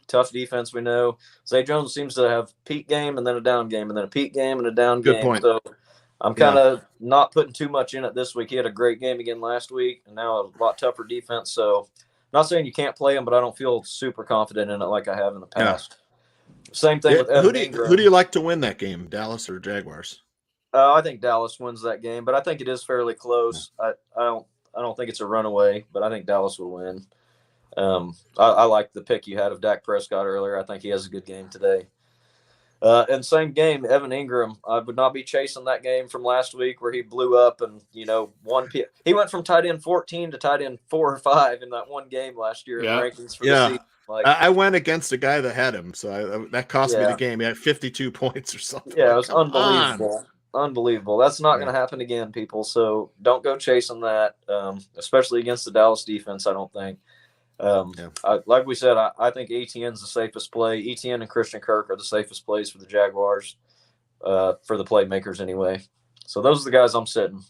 Tough defense, we know. Zay Jones seems to have peak game and then a down game and then a peak game and a down game. Good point. So I'm kind of not putting too much in it this week. He had a great game again last week and now a lot tougher defense. So not saying you can't play him, but I don't feel super confident in it like I have in the past. Same thing with Evan Ingram. Who do you like to win that game, Dallas or Jaguars? I think Dallas wins that game, but I think it is fairly close. I don't think it's a runaway, but I think Dallas will win. I like the pick you had of Dak Prescott earlier. I think he has a good game today. And same game, Evan Ingram. I would not be chasing that game from last week where he blew up and, he went from tight end 14 to tight end 4 or 5 in that one game last year in the rankings for the season. I went against a guy that had him, so that cost me the game. He had 52 points or something. Yeah, it was unbelievable. Unbelievable. That's not going to happen again, people. So don't go chasing that, especially against the Dallas defense, I don't think. Like we said, I think ETN's the safest play. ETN and Christian Kirk are the safest plays for the Jaguars, for the playmakers anyway. So those are the guys I'm sitting.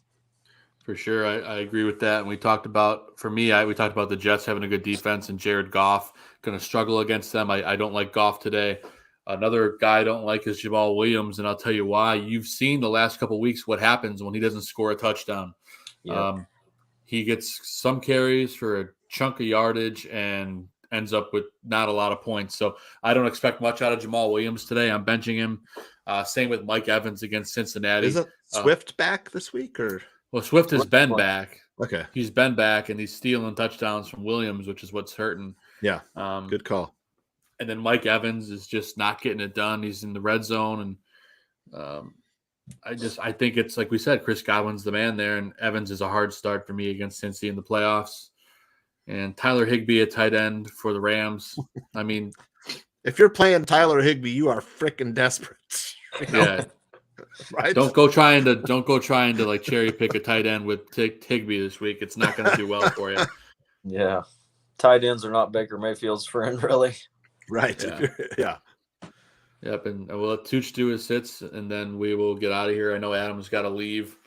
For sure, I agree with that. And we talked about, we talked about the Jets having a good defense and Jared Goff going to struggle against them. I don't like Goff today. Another guy I don't like is Jamal Williams, and I'll tell you why. You've seen the last couple of weeks what happens when he doesn't score a touchdown. Yep. He gets some carries for a chunk of yardage and ends up with not a lot of points. So I don't expect much out of Jamal Williams today. I'm benching him. Same with Mike Evans against Cincinnati. Is it Swift back this week or? Well, Swift has been back. Okay. He's been back, and he's stealing touchdowns from Williams, which is what's hurting. Yeah. Good call. And then Mike Evans is just not getting it done. He's in the red zone, and I think it's like we said, Chris Godwin's the man there, and Evans is a hard start for me against Cincy in the playoffs. And Tyler Higbee, a tight end for the Rams. I mean, if you're playing Tyler Higbee, you are freaking desperate. Yeah. Right. Don't go trying to like cherry pick a tight end with Higbee this week. It's not going to do well for you. Yeah. Tight ends are not Baker Mayfield's friend, really. Right. Yeah. Yep. And we'll let Tooch do his sits, and then we will get out of here. I know Adam's got to leave.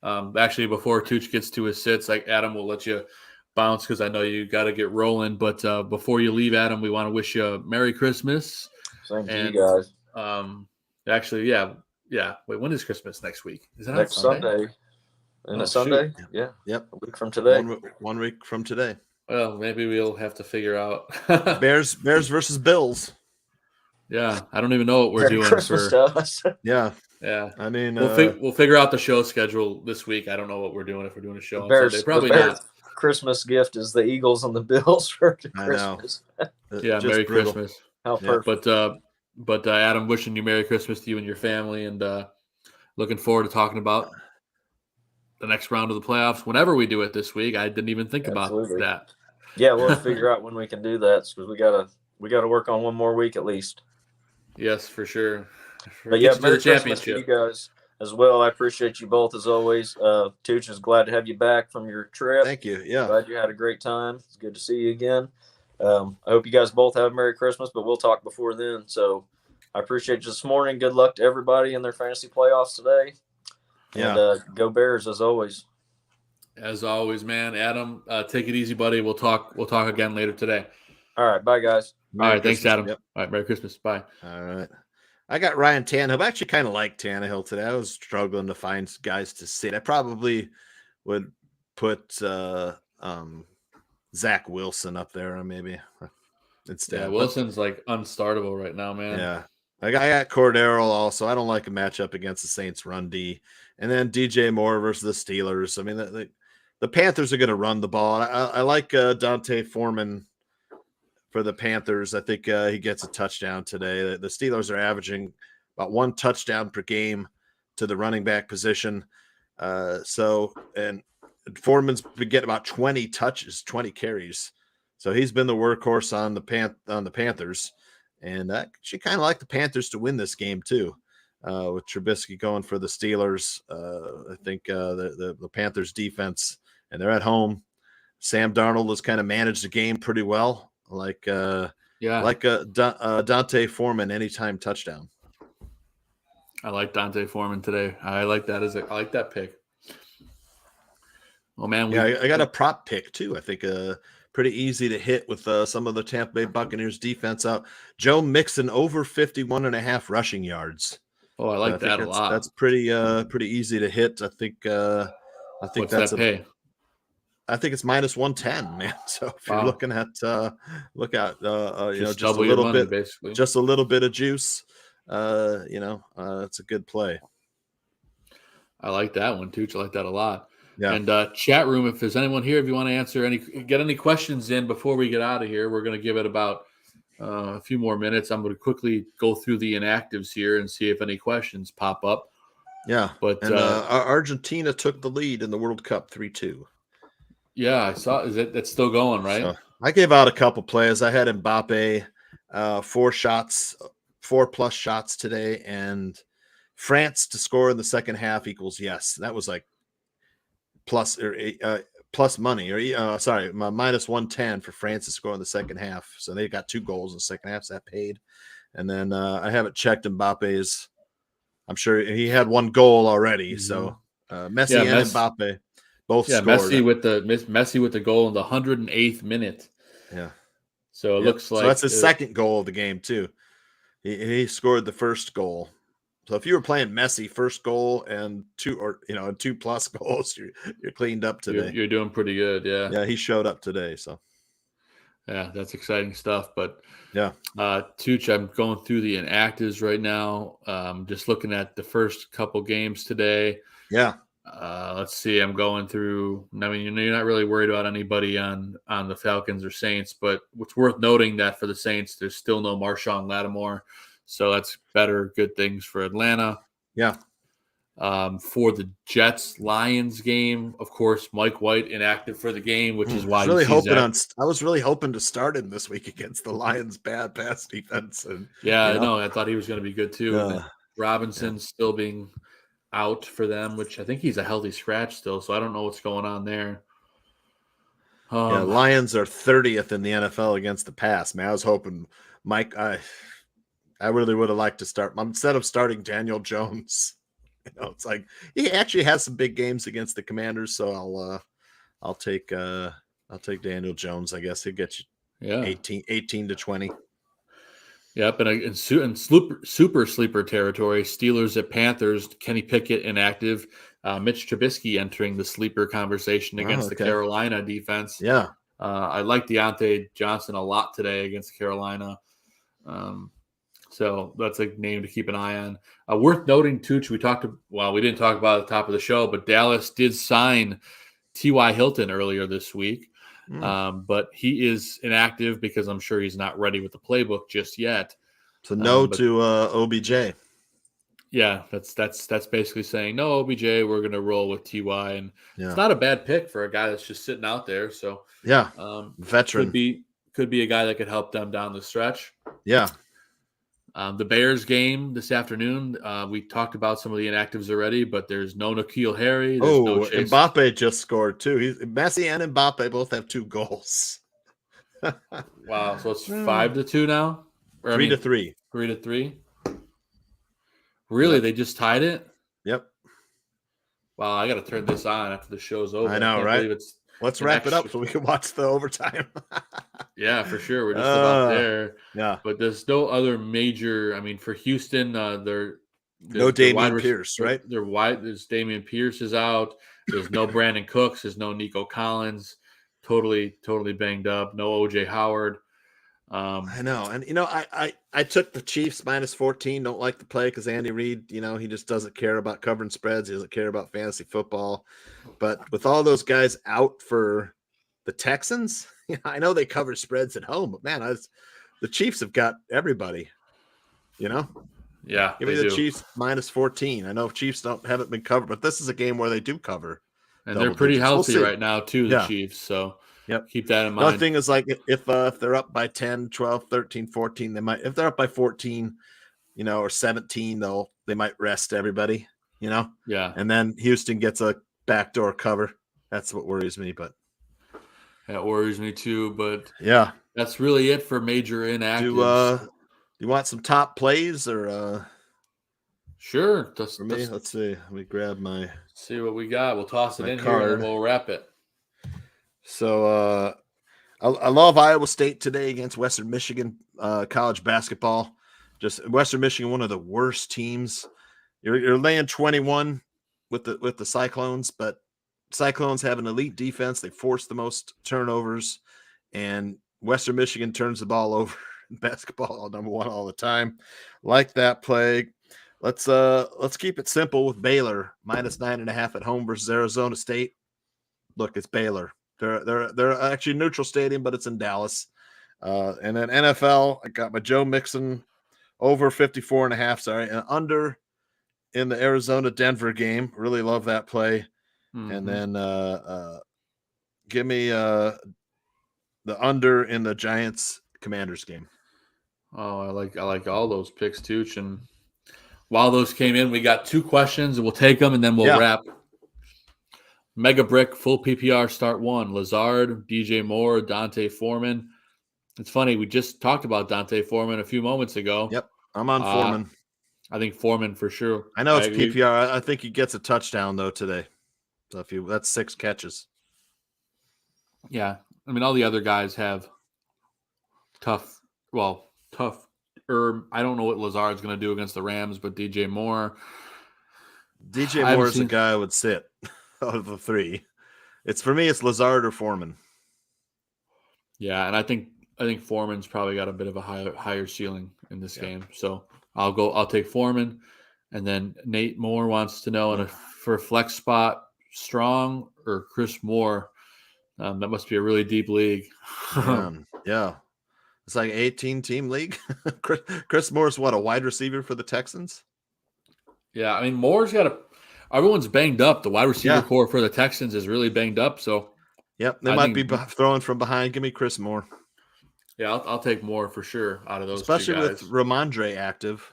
Actually, before Tooch gets to his sits, like Adam will let you bounce because I know you got to get rolling. But before you leave, Adam, we want to wish you a Merry Christmas. Same to you guys. Actually, yeah. Wait, when is Christmas next week? Is it next Sunday? Isn't it Sunday? Shoot. Yeah. Yep. A week from today. 1 week from today. Well, maybe we'll have to figure out. Bears versus Bills. Yeah, I don't even know what we're Merry doing Christmas to us. Yeah. Yeah. I mean, we'll figure out the show schedule this week. I don't know what we're doing if we're doing a show on Sunday. Probably the Bears not. Christmas gift is the Eagles and the Bills for Christmas. Yeah, Merry brutal. Christmas. How perfect. But Adam, wishing you Merry Christmas to you and your family, and looking forward to talking about the next round of the playoffs whenever we do it this week. I didn't even think about that. Yeah, we'll figure out when we can do that because we gotta work on one more week at least. Yes, for sure. But yeah, Merry Christmas to you guys as well. I appreciate you both as always. Tooch is glad to have you back from your trip. Thank you. Yeah, glad you had a great time. It's good to see you again. I hope you guys both have a Merry Christmas, but we'll talk before then. So I appreciate you this morning. Good luck to everybody in their fantasy playoffs today. Yeah. And go Bears as always. As always, man. Adam, take it easy, buddy. We'll talk again later today. All right. Bye, guys. All right. Thanks, Adam. Yep. All right. Merry Christmas. Bye. All right. I got Ryan Tannehill. I actually kind of like Tannehill today. I was struggling to find guys to sit. I probably would put Zach Wilson up there maybe instead. Yeah, Wilson's like unstartable right now, man. Yeah. I got Cordero also. I don't like a matchup against the Saints run D. And then DJ Moore versus the Steelers. I mean, the Panthers are going to run the ball. I like Dante Foreman for the Panthers. I think he gets a touchdown today. The Steelers are averaging about 1 touchdown per game to the running back position. And Foreman's been getting about 20 touches, 20 carries. So he's been the workhorse on the Panthers. And I actually kind of like the Panthers to win this game too. With Trubisky going for the Steelers. I think the Panthers defense, and they're at home. Sam Darnold has kind of managed the game pretty well. Like Dante Foreman anytime touchdown. I like Dante Foreman today. I like that I like that pick. Oh man, I got a prop pick too. I think pretty easy to hit with some of the Tampa Bay Buccaneers defense out. Joe Mixon over 51.5 rushing yards. Oh, I like that a lot. That's pretty easy to hit. I think What's that's that pay? I think it's -110, man. So if you're looking at look out, just a little money, bit, basically. just a little bit of juice. It's a good play. I like that one too. I like that a lot. Yeah. And chat room, if there's anyone here, if you want to get any questions in before we get out of here, we're going to give it about a few more minutes. I'm going to quickly go through the inactives here and see if any questions pop up. Yeah. But Argentina took the lead in the World Cup 3-2. Yeah, I saw. That's still going, right? So I gave out a couple plays. I had Mbappe 4+ shots today, and France to score in the second half equals yes. That was like plus money, or -110 for France to score in the second half. So they got 2 goals in the second half, so that paid. And then I haven't checked Mbappe's. I'm sure he had 1 goal already. Mm-hmm. So Messi and Mbappe both scored. Messi with the goal in the 108th minute. Yeah. So it looks like that's his second goal of the game too. He scored the first goal. So if you were playing Messi, first goal and 2+ goals, you're cleaned up today. You're doing pretty good, yeah. Yeah, he showed up today, so yeah, that's exciting stuff. But yeah, Tooch, I'm going through the inactives right now. Just looking at the first couple games today. Yeah, Let's see. I'm going through. I mean, you're not really worried about anybody on the Falcons or Saints, but what's worth noting that for the Saints, there's still no Marshawn Lattimore, so that's better. Good things for Atlanta. Yeah. For the Jets-Lions game, of course, Mike White inactive for the game, which is why I was really hoping to start him this week against the Lions' bad pass defense. And I know. I thought he was going to be good too. And then Robinson still being out for them, which I think he's a healthy scratch still, so I don't know what's going on there. Lions are 30th in the NFL against the pass. Man, I was hoping Mike. I really would have liked to start instead of starting Daniel Jones. It's like he actually has some big games against the Commanders, so I'll take Daniel Jones. I guess he'll get you 18 to 20. Yep, and in super sleeper territory, Steelers at Panthers, Kenny Pickett inactive, Mitch Trubisky entering the sleeper conversation against the Carolina defense. Yeah. I like Deontay Johnson a lot today against Carolina. So that's a name to keep an eye on. Worth noting, Tooch, we didn't talk about it at the top of the show, but Dallas did sign T.Y. Hilton earlier this week. But he is inactive because I'm sure he's not ready with the playbook just yet. So to OBJ. Yeah, that's basically saying no OBJ. We're going to roll with Ty, and it's not a bad pick for a guy that's just sitting out there. So veteran could be a guy that could help them down the stretch. Yeah. The Bears game this afternoon, we talked about some of the inactives already, but there's no N'Keal Harry. There's no Chase. Mbappe just scored too. Messi and Mbappe both have 2 goals. Wow, so it's 5-2 now? 3-3. 3-3? Really? Yep. They just tied it? Yep. Wow, I got to turn this on after the show's over. I know, right? Let's wrap it up so we can watch the overtime. Yeah, for sure. We're just about there. Yeah. But there's no other major. I mean, for Houston, they're no Dameon Pierce, right? They're wide. There's Dameon Pierce is out. There's no Brandon Cooks. There's no Nico Collins. Totally banged up. No OJ Howard. I know. And, I took the Chiefs -14. Don't like the play because Andy Reid, he just doesn't care about covering spreads. He doesn't care about fantasy football. But with all those guys out for the Texans, I know they cover spreads at home, but man, the Chiefs have got everybody, Yeah. Give me the Chiefs -14. I know Chiefs haven't been covered, but this is a game where they do cover. And they're pretty healthy right now, too, the Chiefs. So keep that in mind. Another thing is, like, if they're up by 10, 12, 13, 14, they might, if they're up by 14, or 17, they might rest everybody, Yeah. And then Houston gets a backdoor cover. That's what worries me, but. That worries me too, but yeah, that's really it for major inactives. Do you want some top plays or? Sure. For me, let's see. Let me grab see what we got. We'll toss it in here and then we'll wrap it. So I love Iowa State today against Western Michigan college basketball. Just Western Michigan, one of the worst teams. You're laying 21 with the Cyclones, but Cyclones have an elite defense. They force the most turnovers, and Western Michigan turns the ball over in basketball, number 1 all the time. Like that play. Let's keep it simple with Baylor -9.5 at home versus Arizona State. Look, it's Baylor. They're actually neutral stadium, but it's in Dallas. And then NFL, I got my Joe Mixon over 54.5. Sorry, and under in the Arizona Denver game. Really love that play. Mm-hmm. And then give me the under in the Giants Commanders game. Oh, I like all those picks too. And while those came in, we got 2 questions, and we'll take them, and then we'll wrap. Mega Brick, full PPR, start 1. Lazard, DJ Moore, Dante Foreman. It's funny, we just talked about Dante Foreman a few moments ago. Yep, I'm on Foreman. I think Foreman for sure. I know it's PPR. I think he gets a touchdown, though, today. So that's 6 catches. Yeah, I mean, all the other guys have tough. I don't know what Lazard's going to do against the Rams, but DJ Moore. DJ Moore is a guy I would sit out of the 3. It's for me, it's Lazard or Foreman. Yeah, and I think Foreman's probably got a bit of a higher ceiling in this game. So I'll take Foreman, and then Nate Moore wants to know for a flex spot, Strong or Chris Moore. That must be a really deep league. Yeah. It's like 18-team league. Chris Moore's what, a wide receiver for the Texans? Yeah, I mean, Moore's everyone's banged up. The wide receiver core for the Texans is really banged up. So, yep, they might be throwing from behind. Give me Chris Moore. Yeah, I'll take Moore for sure out of those especially two guys. with Ramondre active.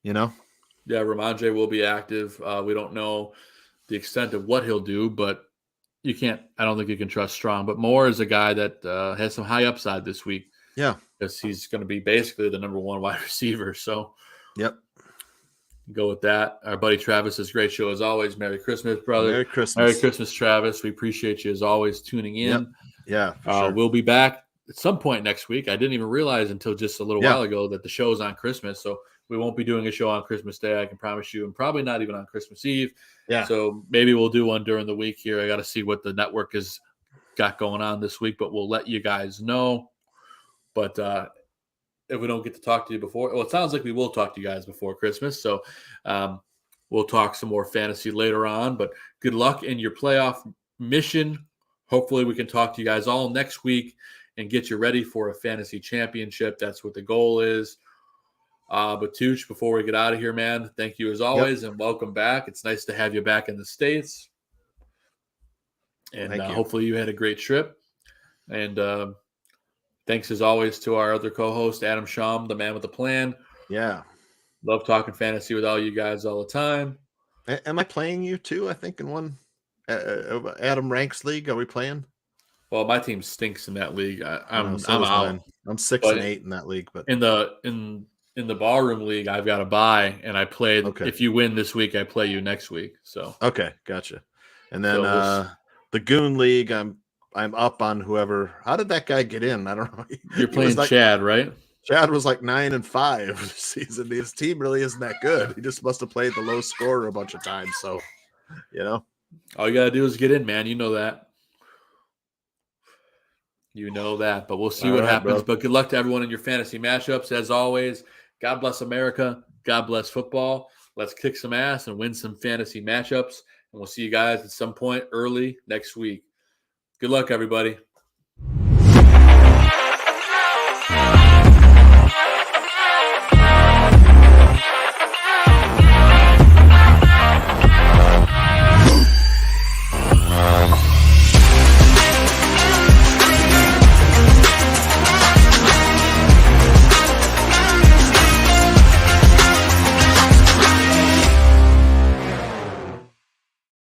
Yeah, Ramondre will be active. We don't know the extent of what he'll do, but I don't think you can trust Strong. But Moore is a guy that has some high upside this week. Yeah. Because he's going to be basically the number one wide receiver. So, yep. Go with that. Our buddy Travis, great show as always. Merry Christmas, brother. Merry Christmas. Merry Christmas, Travis. We appreciate you as always tuning in. Yep. Yeah. Sure. We'll be back at some point next week. I didn't even realize until just a little while ago that the show's on Christmas. So we won't be doing a show on Christmas Day, I can promise you, and probably not even on Christmas Eve. Yeah. So maybe we'll do one during the week here. I got to see what the network has got going on this week, but we'll let you guys know. But if we don't get to talk to you before, well, it sounds like we will talk to you guys before Christmas. So we'll talk some more fantasy later on. But good luck in your playoff mission. Hopefully we can talk to you guys all next week and get you ready for a fantasy championship. That's what the goal is. But Tooch, before we get out of here, man, thank you as always and welcome back. It's nice to have you back in the States. And hopefully you had a great trip. And thanks as always to our other co-host, Adam Schaum, the man with the plan. Yeah. Love talking fantasy with all you guys all the time. Am I playing you too? I think in one Adam Ranks league. Are we playing? Well, my team stinks in that league. I'm out. Mine. I'm 6-8 in that league, but in the ballroom league, I've got a bye, and I played. Okay. If you win this week, I play you next week. So okay, gotcha. And then the Goon league, I'm up on whoever. How did that guy get in? I don't know. You're playing Chad, right? Chad was like 9-5 this season. His team really isn't that good. He just must have played the low scorer a bunch of times. So, all you gotta do is get in, man. You know that. But we'll see what happens. Bro. But good luck to everyone in your fantasy matchups. As always, God bless America. God bless football. Let's kick some ass and win some fantasy matchups. And we'll see you guys at some point early next week. Good luck, everybody.